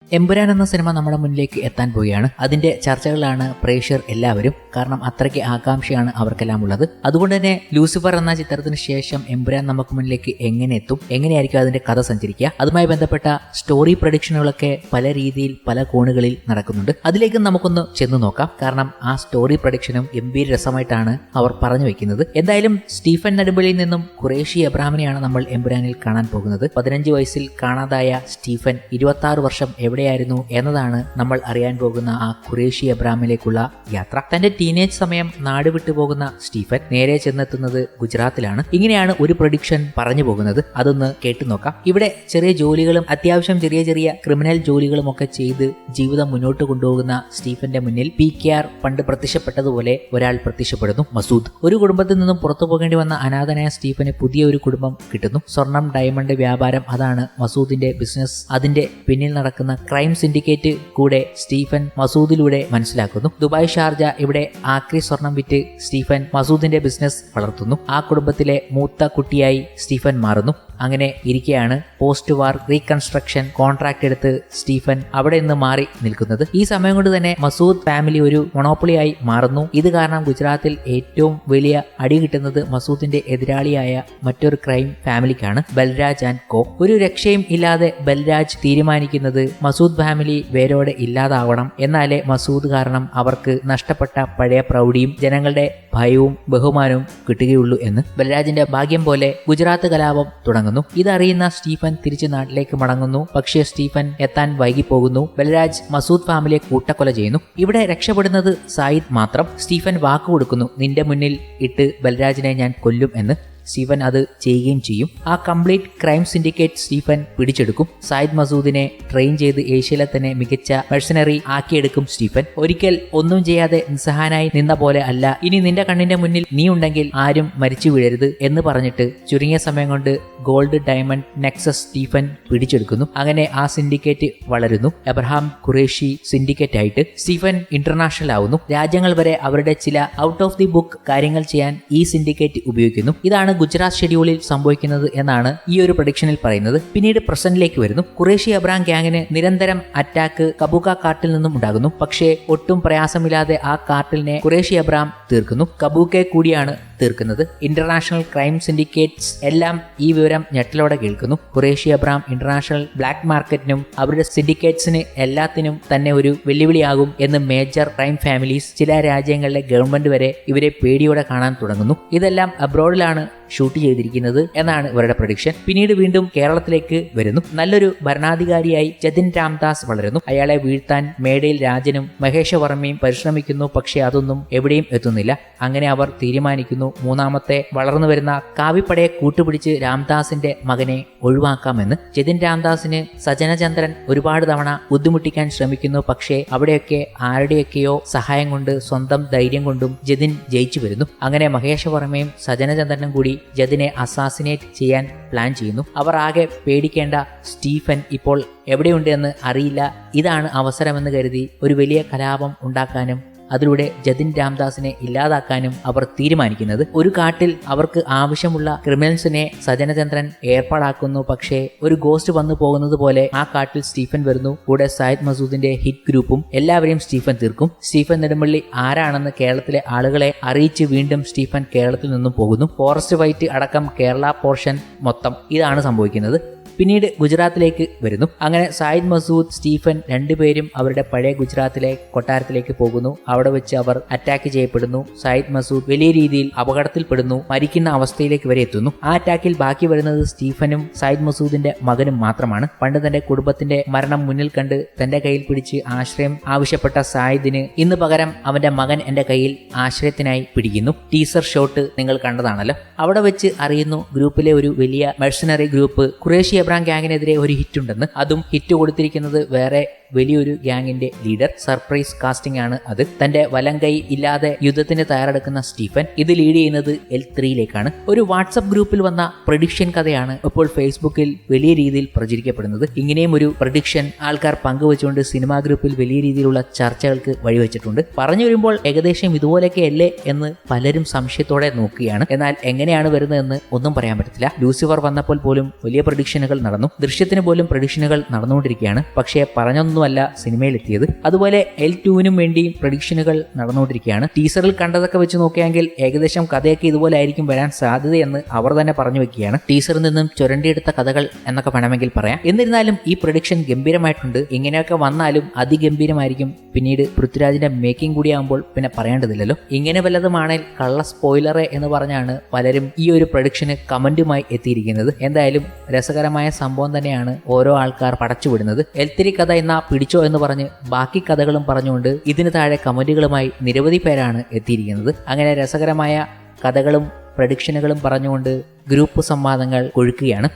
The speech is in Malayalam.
എമ്പുരാൻ എന്ന സിനിമ നമ്മുടെ മുന്നിലേക്ക് എത്താൻ പോവുകയാണ്. അതിന്റെ ചർച്ചകളിലാണ് പ്രേക്ഷകർ എല്ലാവരും. കാരണം അത്രയ്ക്ക് ആകാംക്ഷയാണ് അവർക്കെല്ലാം ഉള്ളത്. അതുകൊണ്ട് തന്നെ ലൂസിഫർ എന്ന ചിത്രത്തിന് ശേഷം എമ്പുരാൻ നമുക്ക് മുന്നിലേക്ക് എങ്ങനെ എത്തും, എങ്ങനെയായിരിക്കും അതിന്റെ കഥ സഞ്ചരിക്കുക, അതുമായി ബന്ധപ്പെട്ട സ്റ്റോറി പ്രഡിക്ഷനുകളൊക്കെ പല രീതിയിൽ പല കോണുകളിൽ നടക്കുന്നുണ്ട്. അതിലേക്ക് നമുക്കൊന്ന് ചെന്ന് നോക്കാം. കാരണം ആ സ്റ്റോറി പ്രഡിക്ഷനും ഗംഭീര രസമായിട്ടാണ് അവർ പറഞ്ഞു വെക്കുന്നത്. എന്തായാലും സ്റ്റീഫൻ നെടുമ്പള്ളിയിൽ നിന്നും ഖുറേഷി എബ്രഹാമിനെയാണ് നമ്മൾ എമ്പുരാനിൽ കാണാൻ പോകുന്നത്. 15 വയസ്സിൽ കാണാതായ സ്റ്റീഫൻ 26 വർഷം എവിടെയായിരുന്നു എന്നതാണ് നമ്മൾ അറിയാൻ പോകുന്ന ആ ഖുറേഷി എബ്രഹാമിലേക്കുള്ള യാത്ര. തന്റെ ടീനേജ് സമയം നാട് വിട്ടു പോകുന്ന സ്റ്റീഫൻ നേരെ ചെന്നെത്തുന്നത് ഗുജറാത്തിലാണ്. ഇങ്ങനെയാണ് ഒരു പ്രഡിക്ഷൻ പറഞ്ഞു പോകുന്നത്. അതൊന്ന് കേട്ടു നോക്കാം. ഇവിടെ ചെറിയ ജോലികളും അത്യാവശ്യം ചെറിയ ചെറിയ ക്രിമിനൽ ജോലികളും ഒക്കെ ചെയ്ത് ജീവിതം മുന്നോട്ട് കൊണ്ടുപോകുന്ന സ്റ്റീഫന്റെ മുന്നിൽ PKR പണ്ട് പ്രത്യക്ഷപ്പെട്ടതുപോലെ ഒരാൾ പ്രത്യക്ഷപ്പെടുന്നു. മസൂദ്. ഒരു കുടുംബത്തിൽ നിന്നും പുറത്തു പോകേണ്ടി വന്ന അനാഥനായ സ്റ്റീഫന് പുതിയ ഒരു കുടുംബം കിട്ടുന്നു. സ്വർണം, ഡയമണ്ട് വ്യാപാരം, അതാണ് മസൂദിന്റെ ബിസിനസ്. അതിന്റെ പിന്നിൽ നടക്കുന്ന ക്രൈം സിൻഡിക്കേറ്റ് കൂടെ സ്റ്റീഫൻ മസൂദിലൂടെ മനസ്സിലാക്കുന്നു. ദുബായ്, ഷാർജ ഇവിടെ ആക്രി സ്വർണം വിറ്റ് സ്റ്റീഫൻ മസൂദിന്റെ ബിസിനസ് വളർത്തുന്നു. ആ കുടുംബത്തിലെ മൂത്ത കുട്ടിയായി സ്റ്റീഫൻ മാറുന്നു. അങ്ങനെ ഇരിക്കെയാണ് പോസ്റ്റ് വാർ റീകൺസ്ട്രക്ഷൻ കോൺട്രാക്ട് എടുത്ത് സ്റ്റീഫൻ അവിടെ നിന്ന് മാറി നിൽക്കുന്നത്. ഈ സമയം കൊണ്ട് തന്നെ മസൂദ് ഫാമിലി ഒരു മൊണോപ്പൊളിയായി മാറുന്നു. ഇത് കാരണം ഗുജറാത്തിൽ ഏറ്റവും വലിയ അടി കിട്ടുന്നത് മസൂദിന്റെ എതിരാളിയായ മറ്റൊരു ക്രൈം ഫാമിലിക്കാണ്, ബൽരാജ് ആൻഡ് കോ. ഒരു രക്ഷയും ഇല്ലാതെ ബൽരാജ് തീരുമാനിക്കുന്നത് മസൂദ് ഫാമിലി വേരോടെ ഇല്ലാതാവണം. എന്നാലേ മസൂദ് കാരണം അവർക്ക് നഷ്ടപ്പെട്ട പഴയ പ്രൗഢിയും ജനങ്ങളുടെ ഭയവും ബഹുമാനവും കിട്ടുകയുള്ളൂ എന്ന്. ബൽരാജിന്റെ ഭാഗ്യം പോലെ ഗുജറാത്ത് കലാപം തുടങ്ങുന്നു. ഇതറിയുന്ന സ്റ്റീഫൻ തിരിച്ച് നാട്ടിലേക്ക് മടങ്ങുന്നു. പക്ഷേ സ്റ്റീഫൻ എത്താൻ വൈകിപ്പോകുന്നു. ബൽരാജ് മസൂദ് ഫാമിലിയെ കൂട്ടക്കൊല ചെയ്യുന്നു. ഇവിടെ രക്ഷപ്പെടുന്നത് സായിദ് മാത്രം. സ്റ്റീഫൻ വാക്ക് കൊടുക്കുന്നു, നിന്റെ മുന്നിൽ ഇട്ട് ബൽരാജിനെ ഞാൻ കൊല്ലും എന്ന്. സ്റ്റീഫൻ അത് ചെയ്യുകയും ചെയ്യും. ആ കംപ്ലീറ്റ് ക്രൈം സിൻഡിക്കേറ്റ് സ്റ്റീഫൻ പിടിച്ചെടുക്കും. സായിദ് മസൂദിനെ ട്രെയിൻ ചെയ്ത് ഏഷ്യയിലെ തന്നെ മികച്ച മെർസനറി ആക്കിയെടുക്കും സ്റ്റീഫൻ. ഒരിക്കൽ ഒന്നും ചെയ്യാതെ നിസ്സഹായനായി നിന്ന പോലെ അല്ല, ഇനി നിന്റെ കണ്ണിന്റെ മുന്നിൽ നീ ഉണ്ടെങ്കിൽ ആരും മരിച്ചു വീഴരുത് എന്ന് പറഞ്ഞിട്ട് ചുരുങ്ങിയ സമയം കൊണ്ട് ഗോൾഡ്, ഡയമണ്ട്, നെക്സസ് സ്റ്റീഫൻ പിടിച്ചെടുക്കുന്നു. അങ്ങനെ ആ സിൻഡിക്കേറ്റ് വളരുന്നു. എബ്രഹാം ഖുറേഷി സിൻഡിക്കേറ്റ് ആയിട്ട് സ്റ്റീഫൻ ഇന്റർനാഷണൽ ആവുന്നു. രാജ്യങ്ങൾ വരെ അവരുടെ ചില ഔട്ട് ഓഫ് ദി ബുക്ക് കാര്യങ്ങൾ ചെയ്യാൻ ഈ സിൻഡിക്കേറ്റ് ഉപയോഗിക്കുന്നു. ഇതാണ് ഗുജറാത്ത് ഷെഡ്യൂളിൽ സംഭവിക്കുന്നത് എന്നാണ് ഈ ഒരു പ്രഡിക്ഷനിൽ പറയുന്നത്. പിന്നീട് പ്രസന്റിലേക്ക് വരുന്നു. ഖുറേഷി എബ്രഹാം ഗ്യാങ്ങിന് നിരന്തരം അറ്റാക്ക് കബൂക്ക കാർട്ടിൽ നിന്നും ഉണ്ടാകുന്നു. പക്ഷേ ഒട്ടും പ്രയാസമില്ലാതെ ആ കാർട്ടിലിനെ ഖുറേഷി എബ്രഹാം തീർക്കുന്നു. കബൂക്കയെ കൂടിയാണ് തീർക്കുന്നത്. ഇന്റർനാഷണൽ ക്രൈം സിൻഡിക്കേറ്റ്സ് എല്ലാം ഈ വിവരം ഞെട്ടലോടെ കേൾക്കുന്നു. ഖുറേഷി എബ്രഹാം ഇന്റർനാഷണൽ ബ്ലാക്ക് മാർക്കറ്റിനും അവരുടെ സിൻഡിക്കേറ്റ്സിന് എല്ലാത്തിനും തന്നെ ഒരു വെല്ലുവിളിയാകും എന്ന് മേജർ ക്രൈം ഫാമിലീസ്, ചില രാജ്യങ്ങളിലെ ഗവൺമെന്റ് വരെ ഇവരെ പേടിയോടെ കാണാൻ തുടങ്ങുന്നു. ഇതെല്ലാം അബ്രോഡിലാണ് ഷൂട്ട് ചെയ്തിരിക്കുന്നത് എന്നാണ് ഇവരുടെ പ്രഡിക്ഷൻ. പിന്നീട് വീണ്ടും കേരളത്തിലേക്ക് വരുന്നു. നല്ലൊരു ഭരണാധികാരിയായി ജതിൻ രാംദാസ് വളരുന്നു. അയാളെ വീഴ്ത്താൻ മേടയിൽ രാജനും മഹേഷ വർമ്മയും പരിശ്രമിക്കുന്നു. പക്ഷേ അതൊന്നും എവിടെയും എത്തുന്നില്ല. അങ്ങനെ അവർ തീരുമാനിക്കുന്നു, മൂന്നാമത്തെ വളർന്നു വരുന്ന കാവിപ്പടയെ കൂട്ടുപിടിച്ച് രാംദാസിന്റെ മകനെ ഒഴിവാക്കാമെന്ന്. ജതിൻ രാംദാസിന് സജനചന്ദ്രൻ ഒരുപാട് തവണ ബുദ്ധിമുട്ടിക്കാൻ ശ്രമിക്കുന്നു. പക്ഷേ അവിടെയൊക്കെ ആരുടെയൊക്കെയോ സഹായം കൊണ്ട്, സ്വന്തം ധൈര്യം കൊണ്ടും ജതിൻ ജയിച്ചു വരുന്നു. അങ്ങനെ മഹേഷ വർമ്മയും സജനചന്ദ്രനും കൂടി ജതിനെ അസാസിനേറ്റ് ചെയ്യാൻ പ്ലാൻ ചെയ്യുന്നു. അവർ ആകെ പേടിക്കേണ്ട സ്റ്റീഫൻ ഇപ്പോൾ എവിടെയുണ്ട് എന്ന് അറിയില്ല. ഇതാണ് അവസരമെന്ന് കരുതി ഒരു വലിയ കലാപം ഉണ്ടാക്കാനും അതിലൂടെ ജതിൻ രാംദാസിനെ ഇല്ലാതാക്കാനും അവർ തീരുമാനിക്കുന്നത്. ഒരു കാട്ടിൽ അവർക്ക് ആവശ്യമുള്ള ക്രിമിനൽസിനെ സജനചന്ദ്രൻ ഏർപ്പാടാക്കുന്നു. പക്ഷേ ഒരു ഗോസ്റ്റ് വന്നു പോകുന്നത് പോലെ ആ കാട്ടിൽ സ്റ്റീഫൻ വരുന്നു. കൂടെ സായിദ് മസൂദിന്റെ ഹിറ്റ് ഗ്രൂപ്പും. എല്ലാവരെയും സ്റ്റീഫൻ തീർക്കും. സ്റ്റീഫൻ നെടുമ്പള്ളി ആരാണെന്ന് കേരളത്തിലെ ആളുകളെ അറിയിച്ച് വീണ്ടും സ്റ്റീഫൻ കേരളത്തിൽ നിന്നും പോകുന്നു. ഫോറസ്റ്റ് ഫൈറ്റ് അടക്കം കേരള പോർഷൻ മൊത്തം ഇതാണ് സംഭവിക്കുന്നത്. പിന്നീട് ഗുജറാത്തിലേക്ക് വരുന്നു. അങ്ങനെ സായിദ് മസൂദ്, സ്റ്റീഫൻ രണ്ടുപേരും അവരുടെ പഴയ ഗുജറാത്തിലെ കൊട്ടാരത്തിലേക്ക് പോകുന്നു. അവിടെ വെച്ച് അവർ അറ്റാക്ക് ചെയ്യപ്പെടുന്നു. സായിദ് മസൂദ് വലിയ രീതിയിൽ അപകടത്തിൽപ്പെടുന്നു. മരിക്കുന്ന അവസ്ഥയിലേക്ക് വരെ എത്തുന്നു. ആ അറ്റാക്കിൽ ബാക്കി വരുന്നത് സ്റ്റീഫനും സായിദ് മസൂദിന്റെ മകനും മാത്രമാണ്. പണ്ട് തന്റെ കുടുംബത്തിന്റെ മരണം മുന്നിൽ കണ്ട് തന്റെ കയ്യിൽ പിടിച്ച് ആശ്രയം ആവശ്യപ്പെട്ട സായിദിന് ഇന്ന് പകരം അവന്റെ മകൻ എന്റെ കയ്യിൽ ആശ്രയത്തിനായി പിടിക്കുന്നു. ടീസർ ഷോട്ട് നിങ്ങൾ കണ്ടതാണല്ലോ. അവിടെ വെച്ച് അറിയുന്നു ഗ്രൂപ്പിലെ ഒരു വലിയ മെർസനറി ഗ്രൂപ്പ് ഖുറേഷി എബ്രഹാം ഗ്യാങ്ങിനെതിരെ ഒരു ഹിറ്റ് ഉണ്ടെന്ന്. അതും ഹിറ്റ് കൊടുത്തിരിക്കുന്നത് വേറെ വലിയൊരു ഗ്യാങ്ങിന്റെ ലീഡർ. സർപ്രൈസ് കാസ്റ്റിംഗ് ആണ് അത്. തന്റെ വലം കൈ ഇല്ലാതെ യുദ്ധത്തിന് തയ്യാറെടുക്കുന്ന സ്റ്റീഫൻ ഇത് ലീഡ് ചെയ്യുന്നത് L3യിലേക്കാണ്. ഒരു വാട്സപ്പ് ഗ്രൂപ്പിൽ വന്ന പ്രഡിക്ഷൻ കഥയാണ് ഇപ്പോൾ ഫേസ്ബുക്കിൽ വലിയ രീതിയിൽ പ്രചരിക്കപ്പെടുന്നത്. ഇങ്ങനെയും ഒരു പ്രഡിക്ഷൻ ആൾക്കാർ പങ്കുവെച്ചുകൊണ്ട് സിനിമാ ഗ്രൂപ്പിൽ വലിയ രീതിയിലുള്ള ചർച്ചകൾക്ക് വഴിവെച്ചിട്ടുണ്ട്. പറഞ്ഞു വരുമ്പോൾ ഏകദേശം ഇതുപോലെയൊക്കെയല്ലേ എന്ന് പലരും സംശയത്തോടെ നോക്കുകയാണ്. എന്നാൽ എങ്ങനെയാണ് വരുന്നതെന്ന് ഒന്നും പറയാൻ പറ്റത്തില്ല. ലൂസിഫർ വന്നപ്പോൾ പോലും വലിയ പ്രഡിക്ഷനുകൾ നടന്നു. ദൃശ്യത്തിന് പോലും പ്രഡിക്ഷനുകൾ നടന്നുകൊണ്ടിരിക്കുകയാണ്. പക്ഷേ പറഞ്ഞൊന്നുമല്ല സിനിമയിലെത്തിയത്. അതുപോലെ L2നും വേണ്ടിയും പ്രഡിക്ഷനുകൾ നടന്നുകൊണ്ടിരിക്കുകയാണ്. ടീസറിൽ കണ്ടതൊക്കെ വെച്ച് നോക്കിയെങ്കിൽ ഏകദേശം കഥയൊക്കെ ഇതുപോലെ ആയിരിക്കും വരാൻ സാധ്യതയെന്ന് അവർ തന്നെ പറഞ്ഞു വെക്കുകയാണ്. ടീസറിൽ നിന്നും ചുരണ്ടിയെടുത്ത കഥകൾ എന്നൊക്കെ വേണമെങ്കിൽ പറയാം. എന്നിരുന്നാലും ഈ പ്രഡിക്ഷൻ ഗംഭീരമായിട്ടുണ്ട്. ഇങ്ങനെയൊക്കെ വന്നാലും അതിഗംഭീരമായിരിക്കും. പിന്നീട് പൃഥ്വിരാജിന്റെ മേക്കിംഗ് കൂടിയാകുമ്പോൾ പിന്നെ പറയേണ്ടതില്ലല്ലോ. ഇങ്ങനെ വല്ലതുമാണെങ്കിൽ കള്ള സ്പോയിലറെ എന്ന് പറഞ്ഞാണ് പലരും ഈ ഒരു പ്രഡിക്ഷന് കമന്റുമായി എത്തിയിരിക്കുന്നത്. എന്തായാലും രസകരമായ സംഭവം തന്നെയാണ് ഓരോ ആൾക്കാർ പടച്ചുവിടുന്നത്. L3 കഥ എന്നാ പിടിച്ചോ എന്ന് പറഞ്ഞ് ബാക്കി കഥകളും പറഞ്ഞുകൊണ്ട് ഇതിന് താഴെ കമന്റുകളുമായി നിരവധി പേരാണ് എത്തിയിരിക്കുന്നത്. അങ്ങനെ രസകരമായ കഥകളും പ്രഡിക്ഷനുകളും പറഞ്ഞുകൊണ്ട് ഗ്രൂപ്പ് സംവാദങ്ങൾ കൊഴുക്കുകയാണ്.